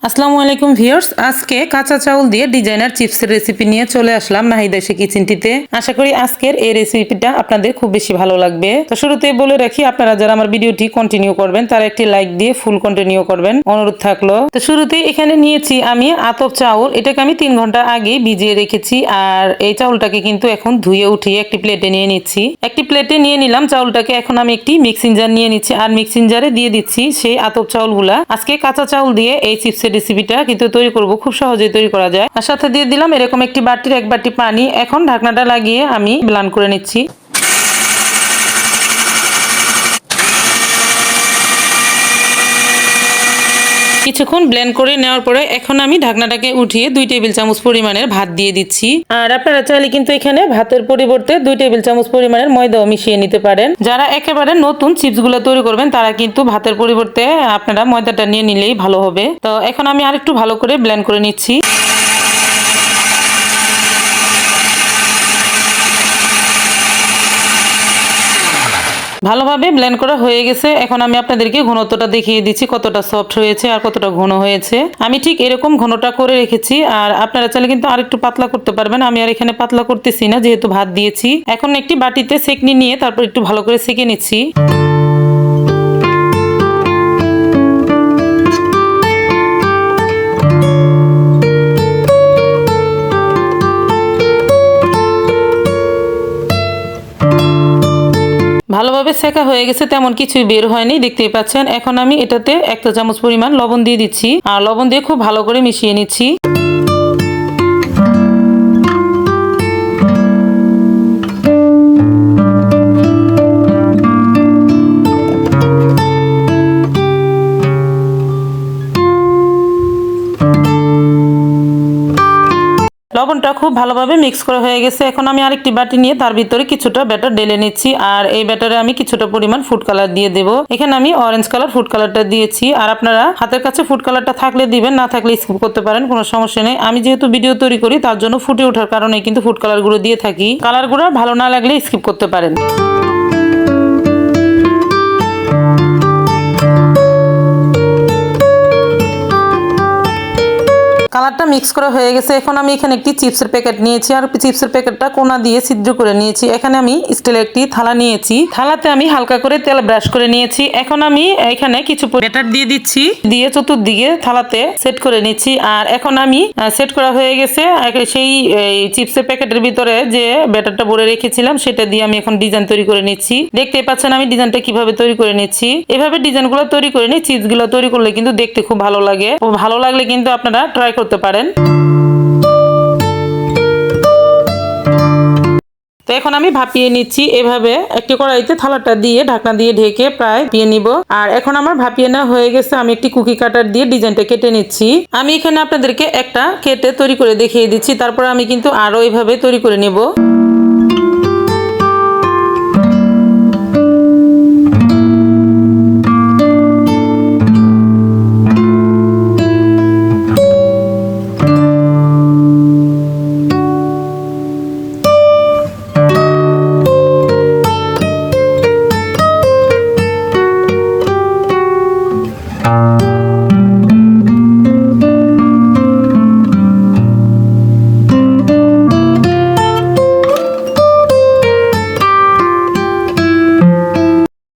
আসসালামু আলাইকুম ভিউয়ার্স, আজকে কাঁচা চাউল দিয়ে ডিজাইনার চিপসের রেসিপি নিয়ে চলে আসলাম নাহিদ আয়েশা কিচেনটিতে। আশা করি আজকের এই রেসিপিটা আপনাদের খুব বেশি ভালো লাগবে। তো শুরুতেই বলে রাখি, আপনারা যারা আমার ভিডিওটি কন্টিনিউ করবেন তারা একটি লাইক দিয়ে ফুল কন্টিনিউ করবেন, অনুরোধ থাকলো। তো শুরুতেই এখানে নিয়েছি আমি আতপ চাউল, এটাকে আমি 3 ঘন্টা আগে ভিজিয়ে রেখেছি। আর এই চাউলটাকে কিন্তু এখন ধুয়ে উঠিয়ে একটি প্লেটে নিয়ে নিচ্ছি। একটি প্লেটে নিয়ে নিলাম চাউলটাকে। এখন আমি একটি মিক্সিং জার নিয়ে নিচ্ছি, আর মিক্সিং জারে দিয়ে দিচ্ছি সেই আতপ চাউলগুলা। আজকে কাঁচা চাউল দিয়ে এই চিপসের রেসিপিটা কিন্তু তৈরি করব, খুব সহজেই তৈরি করা যায়। আর সাথে দিয়ে দিলাম এরকম একটি বাটির 1 বাটি পানি। এখন ঢাকনাটা লাগিয়ে আমি ব্লেন্ড করে নিচ্ছি। কিছুক্ষণ ব্লেন্ড করে নেওয়ার পরে এখন আমি ঢাকনাটাকে উঠিয়ে 2 টেবিল চামচ পরিমাণের ভাত দিয়ে দিচ্ছি। আর আপনারা চাইলে কিন্তু এখানে ভাতের পরিবর্তে 2 টেবিল চামচ পরিমাণের ময়দাও মিশিয়ে নিতে পারেন। যারা একেবারে নতুন চিপসগুলো তৈরি করবেন তারা কিন্তু ভাতের পরিবর্তে আপনারা ময়দাটা নিয়ে নিলেই ভালো হবে। তো এখন আমি আরেকটু ভালো করে ব্লেন্ড করে নিচ্ছি। ভালোভাবে ব্লেন্ড করা হয়ে গেছে। এখন আমি আপনাদেরকে ঘনত্বটা দেখিয়ে দিচ্ছি, কতটা সফট হয়েছে আর কতটা ঘন হয়েছে। আমি ঠিক এরকম ঘনটা করে রেখেছি। আর আপনারা চাইলে কিন্তু আরেকটু পাতলা করতে পারবেন। আমি আর এখানে পাতলা করতেছি না, যেহেতু ভাত দিয়েছি। এখন একটি বাটিতে সেকনি নিয়ে তারপর একটু ভালো করে সেকে নিচ্ছি। ভালোভাবে সেকা হয়ে গেছে, তেমন কিছুই বের হয়নি, দেখতেই পাচ্ছেন। এখন আমি এটাতে 1 চা চামচ পরিমাণ লবণ দিয়ে দিচ্ছি, আর লবণ দিয়ে খুব ভালো করে মিশিয়ে নিচ্ছি। লবণটা খুব ভালোভাবে মিক্স করা হয়ে গেছে। এখন আমি আরেকটি বাটি নিয়ে তার ভিতরে কিছুটা ব্যাটার ঢেলে নিচ্ছি। আর এই ব্যাটারে আমি কিছুটা পরিমাণ ফুড কালার দিয়ে দেব। এখানে আমি অরেঞ্জ কালার ফুড কালারটা দিয়েছি। আর আপনারা হাতের কাছে ফুড কালারটা থাকলে দিবেন, না থাকলে স্কিপ করতে পারেন, কোনো সমস্যা নেই। আমি যেহেতু ভিডিও তৈরি করি তার জন্য ফুটে ওঠার কারণে কিন্তু ফুড কালার গুলো দিয়ে থাকি। কালার গুলো ভালো না লাগলে স্কিপ করতে পারেন। কালারটা মিক্স করা হয়ে গেছে। এখন আমি এখানে একটি চিপসের প্যাকেট নিয়েছি, আর চিপসের প্যাকেটটা কোনা দিয়ে ছিদ্র করে নিয়েছি। এখানে আমি স্টিলের একটি থালা নিয়েছি, থালাতে আমি হালকা করে তেল ব্রাশ করে নিয়েছি। এখন আমি এখানে কিছু ব্যাটার দিয়ে দিচ্ছি, দিয়ে চতুর্দিকে থালাতে সেট করে নিচ্ছি। আর এখন আমি সেট করা হয়ে গেছে সেই চিপসের প্যাকেটের ভিতরে যে ব্যাটারটা ভরে রেখেছিলাম সেটা দিয়ে আমি এখন ডিজাইন তৈরি করে নিচ্ছি। দেখতেই পাচ্ছেন আমি ডিজাইনটা কিভাবে তৈরি করে নিচ্ছি। এভাবে ডিজাইনগুলো তৈরি করে নিই। চিপসগুলো তৈরি করলে কিন্তু দেখতে খুব ভালো লাগে। ভালো লাগলে কিন্তু আপনারা ট্রাই করতে পারেন। তো এখন আমি ভাপিয়ে নিচ্ছি। এভাবে একটি কড়াইতে থালাটা দিয়ে ঢাকনা দিয়ে ঢেকে প্রায় ভাপিয়ে নিব। আর এখন আমার ভাপিয়ে নেওয়া হয়ে গেছে। আমি একটি কুকি কাটার দিয়ে ডিজাইনটা কেটে নিচ্ছি। আমি এখানে আপনাদেরকে একটা কেটে তৈরি করে দেখিয়ে দিচ্ছি, তারপর আমি কিন্তু আরো এইভাবে তৈরি করে নেব।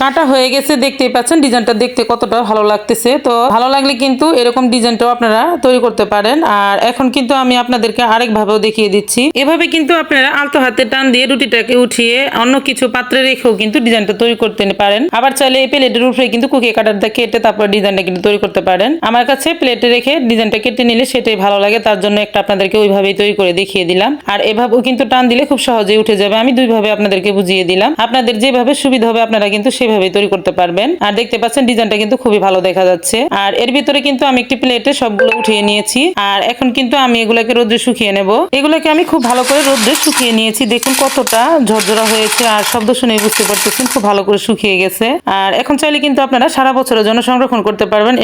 কাটা হয়ে গেছে, দেখতেই পাচ্ছেন ডিজাইনটা দেখতে কতটা ভালো লাগতেছে। তো ভালো লাগলে কিন্তু এরকম ডিজাইনটাও আপনারা তৈরি করতে পারেন। আর এখন কিন্তু আমি আপনাদেরকে আরেক ভাবেও দেখিয়ে দিচ্ছি। এভাবে কিন্তু আপনারা আলতো হাতে টান দিয়ে রুটিটাকে উঠিয়ে অন্য কিছু পাত্রে রেখেও কিন্তু ডিজাইনটা তৈরি করতে পারেন। আবার চাইলে এই প্লেটের উপরে কিন্তু কুকি কাটারটা কেটে তারপর ডিজাইনটা কিন্তু তৈরি করতে পারেন। আমার কাছে প্লেটে রেখে ডিজাইনটা কেটে নিলে সেটাই ভালো লাগে, তার জন্য একটা আপনাদেরকে ওইভাবেই তৈরি করে দেখিয়ে দিলাম। আর এভাবেও কিন্তু টান দিলে খুব সহজেই উঠে যাবে। আমি দুইভাবে আপনাদেরকে বুঝিয়ে দিলাম, আপনাদের যেভাবে সুবিধা হবে আপনারা কিন্তু সেভাবে তৈরি করতে পারবেন। আর দেখতে পাচ্ছেন ডিজাইনটা কিন্তু খুবই ভালো দেখা যাচ্ছে। আর এর ভিতরে কিন্তু আমি একটি প্লেটে সবগুলো উঠিয়ে নিয়েছি। আর এখন কিন্তু আমি এগুলাকে রোদ্রে শুকিয়ে নেব। এগুলাকে আমি খুব ভালো করে রোদ্রে শুকিয়ে নিয়েছি। দেখুন কতটা ঝরঝরা হয়েছে, আর শব্দ শুনে বুঝতে পারতেছেন খুব ভালো করে শুকিয়ে গেছে। আর এখন চাইলে কিন্তু আপনারা সারা বছরের জন্য সংরক্ষণ করতে পারবেন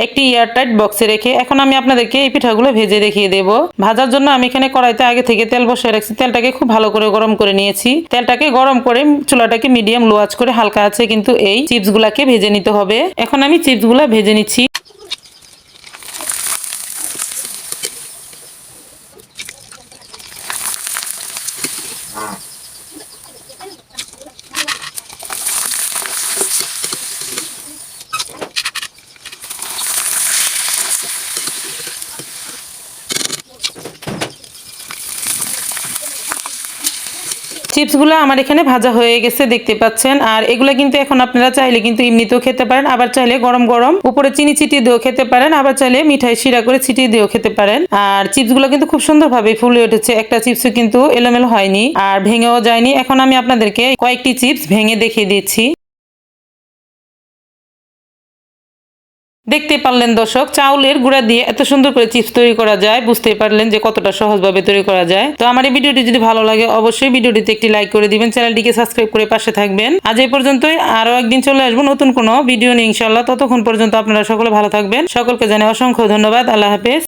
একটি এয়ারটাইট বক্সে রেখে। এখন আমি আপনাদেরকে এই পিঠাগুলো ভেজে দেখিয়ে দেব। ভাজার জন্য আমি এখানে কড়াইতে আগে থেকে তেল বসিয়ে রাখছি। তেলটাকে খুব ভালো করে গরম করে নিয়েছি। তেলটাকে গরম করে চুলাটাকে মিডিয়াম লো আঁচ করে হালকা আছে কিন্তু এই চিপস গুলাকে ভেজে নিতে হবে। এখন আমি চিপস গুলা ভেজে নিচ্ছি। চিপসগুলো আমার এখানে ভাজা হয়ে গেছে দেখতে পাচ্ছেন। আর এগুলা কিন্তু এখন আপনারা চাইলে কিন্তু এমনিতেও খেতে পারেন, আবার চাইলে গরম গরম উপরে চিনি ছিটিয়ে দিয়েও খেতে পারেন, আবার চাইলে মিঠাই শিরা করে ছিটিয়ে দিয়েও খেতে পারেন। আর চিপসগুলো কিন্তু খুব সুন্দরভাবে ফুলে উঠেছে, একটা চিপসও কিন্তু এলোমেলো হয়নি আর ভেঙেও যায়নি। এখন আমি আপনাদেরকে কয়েকটি চিপস ভেঙে দেখিয়ে দিচ্ছি। দেখতে পারলেন দর্শক, চাউলের গুঁড়া দিয়ে এত সুন্দর করে চিপস তৈরি করা যায়, বুঝতেই পারলেন যে কতটা সহজভাবে তৈরি করা যায়। তো আমার এই ভিডিওটি যদি ভালো লাগে অবশ্যই ভিডিওটিতে একটি লাইক করে দিবেন, চ্যানেলটিকে সাবস্ক্রাইব করে পাশে থাকবেন। আজ এই পর্যন্তই, আরো একদিন চলে আসবো নতুন কোনো ভিডিও নিয়ে ইনশাআল্লাহ। ততক্ষণ পর্যন্ত আপনারা সকলে ভালো থাকবেন। সকলকে জানাই অসংখ্য ধন্যবাদ। আল্লাহ হাফেজ।